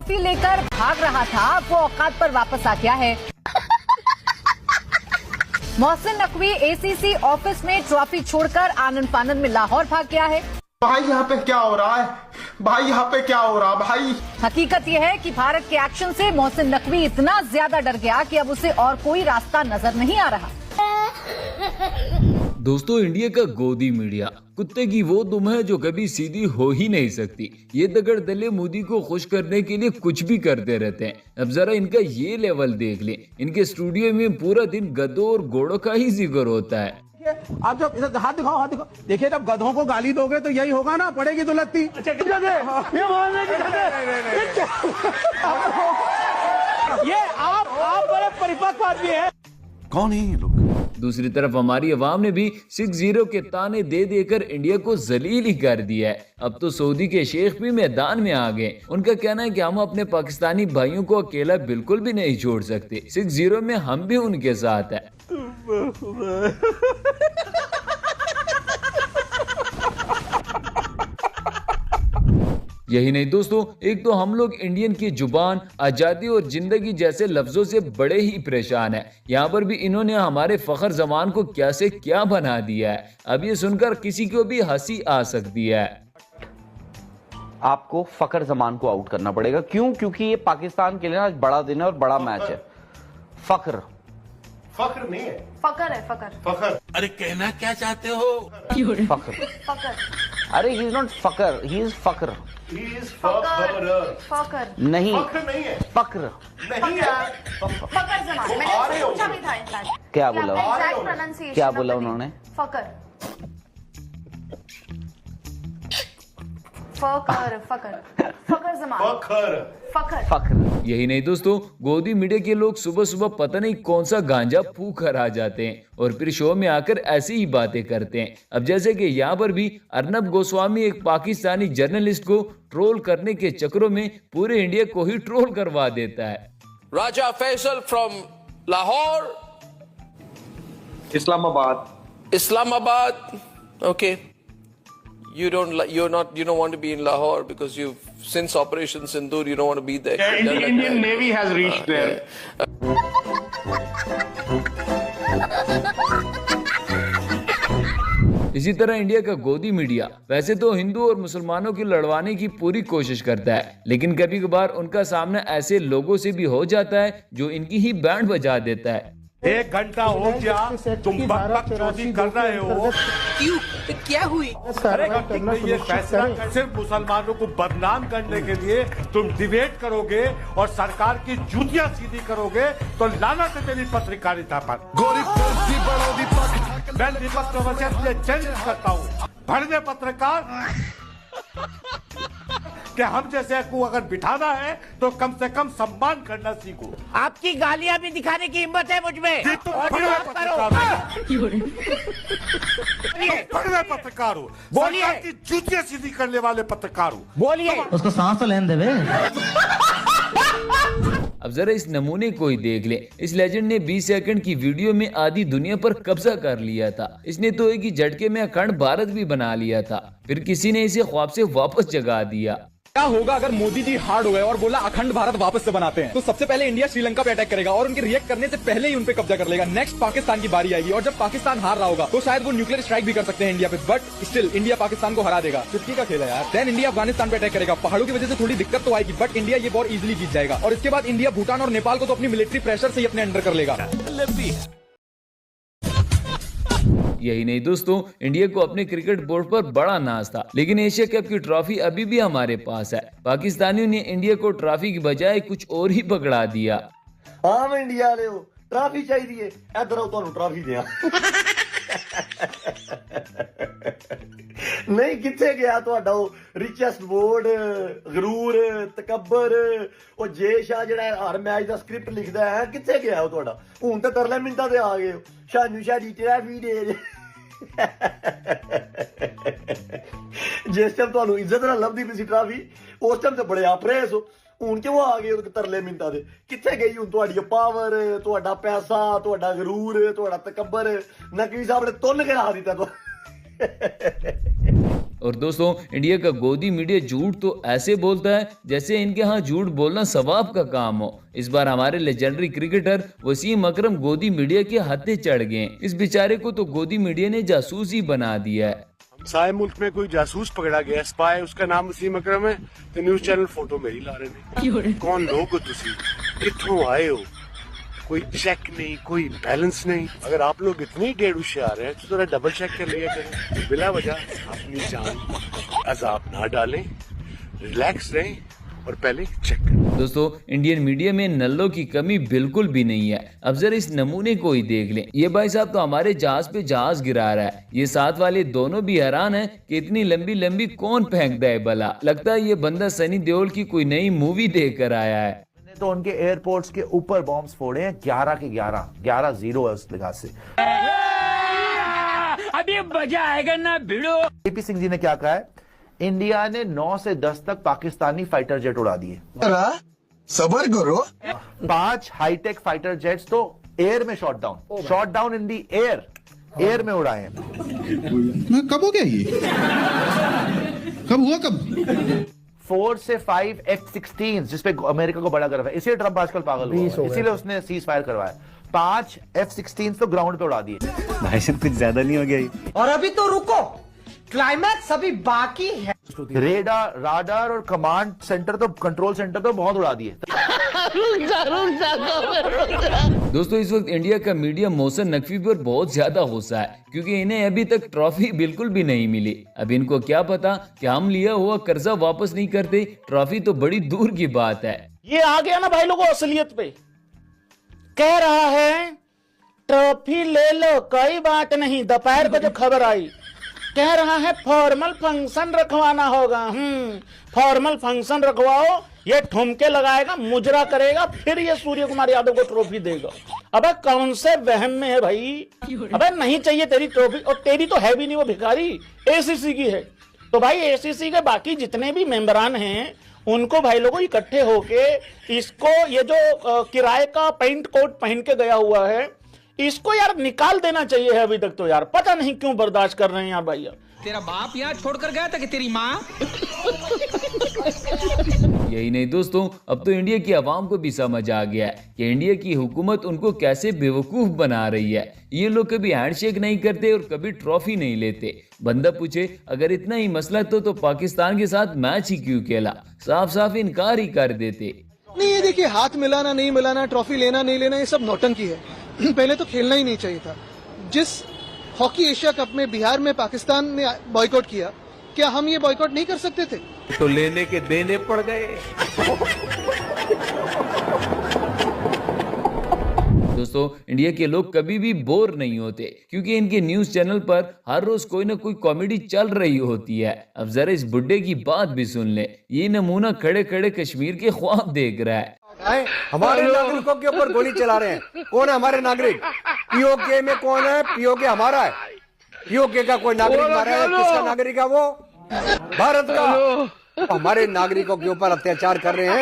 Trophy लेकर भाग रहा था, वो औकात पर वापस आ गया है। मोहसिन नकवी एसीसी ऑफिस में ट्रॉफी छोड़कर आनंद फानंद में लाहौर भाग गया है। भाई यहाँ पे क्या हो रहा है? भाई यहाँ पे क्या हो रहा भाई? हकीकत यह है कि भारत के एक्शन से मोहसिन नकवी इतना ज्यादा डर गया कि अब उसे और कोई रास्ता नजर नहीं आ रहा। दोस्तों, इंडिया का गोदी मीडिया कुत्ते की वो दुम है जो कभी सीधी हो ही नहीं सकती। ये दगड़ दले मोदी को खुश करने के लिए कुछ भी करते रहते हैं। अब जरा इनका ये लेवल देख लें। इनके स्टूडियो में पूरा दिन गधों और घोड़ों का ही जिक्र होता है। आप जब हाथ दिखाओ देखिए, जब गधों को गाली दोगे तो यही होगा ना, पड़ेगी तो लगती। ये आप बड़े परिपक्व आदमी है। कौन है ये लोग? दूसरी तरफ हमारी अवाम ने भी 6-0 के ताने दे देकर इंडिया को जलील ही कर दिया है। अब तो सऊदी के शेख भी मैदान में आ गए। उनका कहना है कि हम अपने पाकिस्तानी भाइयों को अकेला बिल्कुल भी नहीं छोड़ सकते। 6-0 में हम भी उनके साथ है। यही नहीं दोस्तों, एक तो हम लोग इंडियन की जुबान, आजादी और जिंदगी जैसे लफ्जों से बड़े ही परेशान हैं। यहाँ पर भी इन्होंने हमारे फखर जमान को क्या से क्या बना दिया है। अब ये सुनकर किसी को भी हंसी आ सकती है। आपको फखर जमान को आउट करना पड़ेगा। क्यों? क्योंकि ये पाकिस्तान के लिए आज बड़ा दिन है और बड़ा मैच है। फखर नहीं है, फकर है, फकर। अरे कहना क्या चाहते हो? फखर। अरे he is not Fakhar, he is Fakhar. Fakhar नहीं, नहीं है, फकर नहीं यार। फकर जमान मैंने पूछा भी था इनफैक्ट। क्या बोला? एग्जैक्ट प्रोनाउंसिएशन क्या बोला उन्होंने? फकर फकर फकर फकर जमान फकर। फकर। यही नहीं दोस्तों, गोदी मीडिया के लोग सुबह सुबह पता नहीं कौन सा गांजा फूक कर आ जाते हैं और फिर शो में आकर ऐसी ही बातें करते हैं। अब जैसे कि यहाँ पर भी अर्नब गोस्वामी एक पाकिस्तानी जर्नलिस्ट को ट्रोल करने के चक्करों में पूरे इंडिया को ही ट्रोल करवा देता है। Raja Faisal from Lahore, Islamabad. Okay, you don't want to be in Lahore because since Operation Sindoor you don't want to be there. Yeah, Indian Navy has reached there. इसी तरह इंडिया का गोदी मीडिया वैसे तो हिंदू और मुसलमानों की लड़वाने की पूरी कोशिश करता है, लेकिन कभी कभार उनका सामना ऐसे लोगों से भी हो जाता है जो इनकी ही बैंड बजा देता है। 1 घंटा हो गया तुम बकचोदी कर रहे हो। क्यों? क्या हुई? अरे ये फैसला सिर्फ मुसलमानों को बदनाम करने के लिए तुम डिबेट करोगे और सरकार की जूतियां सीधी करोगे तो लानत है तेरी पत्रकारिता पर। मैं दीपक वशिष्ठ से चैलेंज करता हूँ, भरने पत्रकार कि हम जैसे को अगर बिठाना है तो कम से कम सम्मान करना सीखो। आपकी गालियां भी दिखाने की हिम्मत है मुझ में। पत्रकार हो, बोलिए। की जूतियां सीधी करने वाले पत्रकार हो, बोलिए। उसको सांस तो लेने देवे। अब जरा इस नमूने को ही देख ले। इस लेजेंड ने 20 सेकंड की वीडियो में आधी दुनिया पर कब्जा कर लिया था। इसने तो एक ही झटके में अखंड भारत भी बना लिया था, फिर किसी ने इसे ख्वाब से वापस जगा दिया। क्या होगा अगर मोदी जी हार्ड हो गए और बोला अखंड भारत वापस से बनाते हैं? तो सबसे पहले इंडिया श्रीलंका पे अटैक करेगा और उनके रिएक्ट करने से पहले ही उन पे कब्जा कर लेगा। नेक्स्ट पाकिस्तान की बारी आएगी और जब पाकिस्तान हार रहा होगा तो शायद वो न्यूक्लियर स्ट्राइक भी कर सकते हैं इंडिया पे, बट स्टिल इंडिया पाकिस्तान को हरा देगा। चुटकी का खेल है यार। देन इंडिया अफगानिस्तान पे अटैक करेगा। पहाड़ों की वजह से थोड़ी दिक्कत तो आएगी, बट इंडिया ये वॉर इजिली जीत जाएगा। और इसके बाद इंडिया भूटान और नेपाल को तो अपनी मिलिट्री प्रेशर से ही अपने अंडर कर लेगा। यही नहीं दोस्तों, इंडिया को अपने क्रिकेट बोर्ड पर बड़ा नाज था, लेकिन एशिया कप की ट्रॉफी अभी भी हमारे पास है। पाकिस्तानियों ने इंडिया को ट्रॉफी की बजाय कुछ और ही पकड़ा दिया। आम इंडिया वाले हो, ट्रॉफी चाहिए, इधर आओ तुहानू ट्रॉफी दिया। नहीं किथे गया तुहाडा रिचेस्ट बोर्ड, गरूर, तकबर, ਉਹ ਜੇਸ਼ਾ ਜਿਹੜਾ ਹਰ ਮੈਚ ਦਾ ਸਕ੍ਰਿਪਟ ਲਿਖਦਾ ਹੈ, ਕਿੱਥੇ ਗਿਆ ਉਹ ਤੁਹਾਡਾ? ਹੁਣ ਤਾਂ ਤਰਲੇ ਮਿੰਟਾਂ ਤੇ ਆ ਗਏ ਹੋ, ਸਾਨੂੰ ਸਾਡੀ ਟਰਾਫੀ ਦੇ। ਜਿਸ ਟਾਈਮ ਤੁਹਾਨੂੰ ਇੱਜ਼ਤ ਨਾਲ ਲੱਭਦੀ ਪਈ ਸੀ ਟਰਾਫੀ, ਉਸ ਟਾਈਮ ਤੇ ਬੜੇ ਆਪਰੇਸ ਹੋ। ਹੁਣ ਕਿਉਂ ਆ ਗਏ ਉਹ ਤਰਲੇ ਮਿੰਟਾਂ ਦੇ? ਕਿੱਥੇ ਗਈ ਹੁਣ ਤੁਹਾਡੀ ਪਾਵਰ, ਤੁਹਾਡਾ ਪੈਸਾ, ਤੁਹਾਡਾ ਗਰੂਰ, ਤੁਹਾਡਾ ਤਕੱਬਰ? ਨਕਵੀ ਸਾਹਿਬ ਨੇ ਤੁੰਨ ਕੇ ਰੱਖ ਦਿੱਤਾ। और दोस्तों, इंडिया का गोदी मीडिया झूठ तो ऐसे बोलता है जैसे इनके यहाँ झूठ बोलना सवाब का काम हो। इस बार हमारे लेजेंडरी क्रिकेटर वसीम अकरम गोदी मीडिया के हत्थे चढ़ गए। इस बेचारे को तो गोदी मीडिया ने जासूस ही बना दिया है। सारे मुल्क में कोई जासूस पकड़ा गया, स्पाई, उसका नाम वसीम अकरम है, तो न्यूज चैनल फोटो मेरी ला रहे ने। कौन लोग हो तुसी, कित्थों आए हो, कोई चेक नहीं, कोई बैलेंस नहीं। अगर आप लोग इतने डेढ़ होशियार हैं तो जरा डबल चेक कर लिया करें। बिला वजह अपनी जान अजाब ना डालें, रिलैक्स रहें और पहले चेक करें। दोस्तों, इंडियन मीडिया में नल्लों की कमी बिल्कुल भी नहीं है। अब जरा इस नमूने को ही देख लें। ये भाई साहब तो हमारे जहाज पे जहाज गिरा रहा है। ये साथ वाले दोनों भी हैरान हैं कि इतनी लंबी लंबी कौन फेंकता है भला। लगता है ये बंदा सनी देओल की कोई नई मूवी देख कर आया है। तो उनके एयरपोर्ट्स के ऊपर बॉम्ब्स फोड़े हैं, 11 के 11 है उस लिहाज से। अभी मजा आएगा ना भिड़ो। केपी सिंह जी ने क्या कहा है, इंडिया ने 9 से 10 तक पाकिस्तानी फाइटर जेट उड़ा दिए। सबर करो। 5 हाईटेक फाइटर जेट्स तो एयर में shot down in the air में उड़ाए हैं। कब हो गया ये, कब हुआ, कब? 4 से 5 F-16 जिसपे अमेरिका को बड़ा गर्व है, इसीलिए ट्रंप आजकल पागल हुआ है, इसीलिए उसने सीज फायर करवाया। 5 F-16 तो ग्राउंड पे उड़ा दिए। भाई साहब कुछ ज्यादा नहीं हो गया? और अभी तो रुको, क्लाइमैक्स अभी बाकी है। राडार और कमांड सेंटर तो, कंट्रोल सेंटर तो बहुत उड़ा दिए। दोस्तों, इस वक्त इंडिया का मीडिया मोहसिन नकवी पर बहुत ज्यादा गुस्सा है क्योंकि इन्हें अभी तक ट्रॉफी बिल्कुल भी नहीं मिली। अब इनको क्या पता कि हम लिया हुआ कर्जा वापस नहीं करते, ट्रॉफी तो बड़ी दूर की बात है। ये आ गया ना भाई लोगों असलियत पे, कह रहा है ट्रॉफी ले लो कोई बात नहीं। दोपहर को जो खबर आई, कह रहा है फॉर्मल फंक्शन रखवाना होगा। फॉर्मल फंक्शन रखवाओ, ये ठुमके लगाएगा, मुजरा करेगा, फिर ये सूर्य कुमार यादव को ट्रॉफी देगा। अबे कौन से वहम में है भाई? अबे नहीं चाहिए तेरी ट्रॉफी, और तेरी तो है भी नहीं, वो भिखारी एसीसी की है। तो भाई एसीसी के बाकी जितने भी मेंबरान हैं उनको भाई लोगों इकट्ठे होके इसको, ये जो किराए का पेंट कोट पहन के गया हुआ है, इसको यार निकाल देना चाहिए है। अभी तक तो यार पता नहीं क्यों बर्दाश्त कर रहे हैं यार भैया। तेरा बाप यहाँ छोड़कर गया था कि तेरी माँ? यही नहीं दोस्तों, अब तो इंडिया की आवाम को भी समझ आ गया है कि इंडिया की हुकूमत उनको कैसे बेवकूफ बना रही है। ये लोग कभी हैंडशेक नहीं करते और कभी ट्रॉफी नहीं लेते। बंदा पूछे अगर इतना ही मसला तो पाकिस्तान के साथ मैच ही क्यों खेला, साफ साफ इनकार ही कर देते। नहीं, ये देखिए, हाथ मिलाना नहीं मिलाना, ट्रॉफी लेना नहीं लेना, ये सब नौटंकी है। पहले तो खेलना ही नहीं चाहिए था। जिस हॉकी एशिया कप में बिहार में पाकिस्तान ने बॉयकॉट किया, क्या हम ये बॉयकॉट नहीं कर सकते थे? तो लेने के देने पड़ गए। दोस्तों, इंडिया के लोग कभी भी बोर नहीं होते क्योंकि इनके न्यूज चैनल पर हर रोज कोई ना कोई कॉमेडी चल रही होती है। अब जरा इस बुड्ढे की बात भी सुन ले। ये नमूना खड़े खड़े कश्मीर के ख्वाब देख रहा है। हमारे नागरिकों के ऊपर गोली चला रहे हैं। कौन है हमारे नागरिक? पीओके में कौन है? पीओके हमारा है। पीओके का कोई नागरिक मारा है? किसका नागरिक है वो? भारत का। हमारे नागरिकों के ऊपर अत्याचार कर रहे हैं।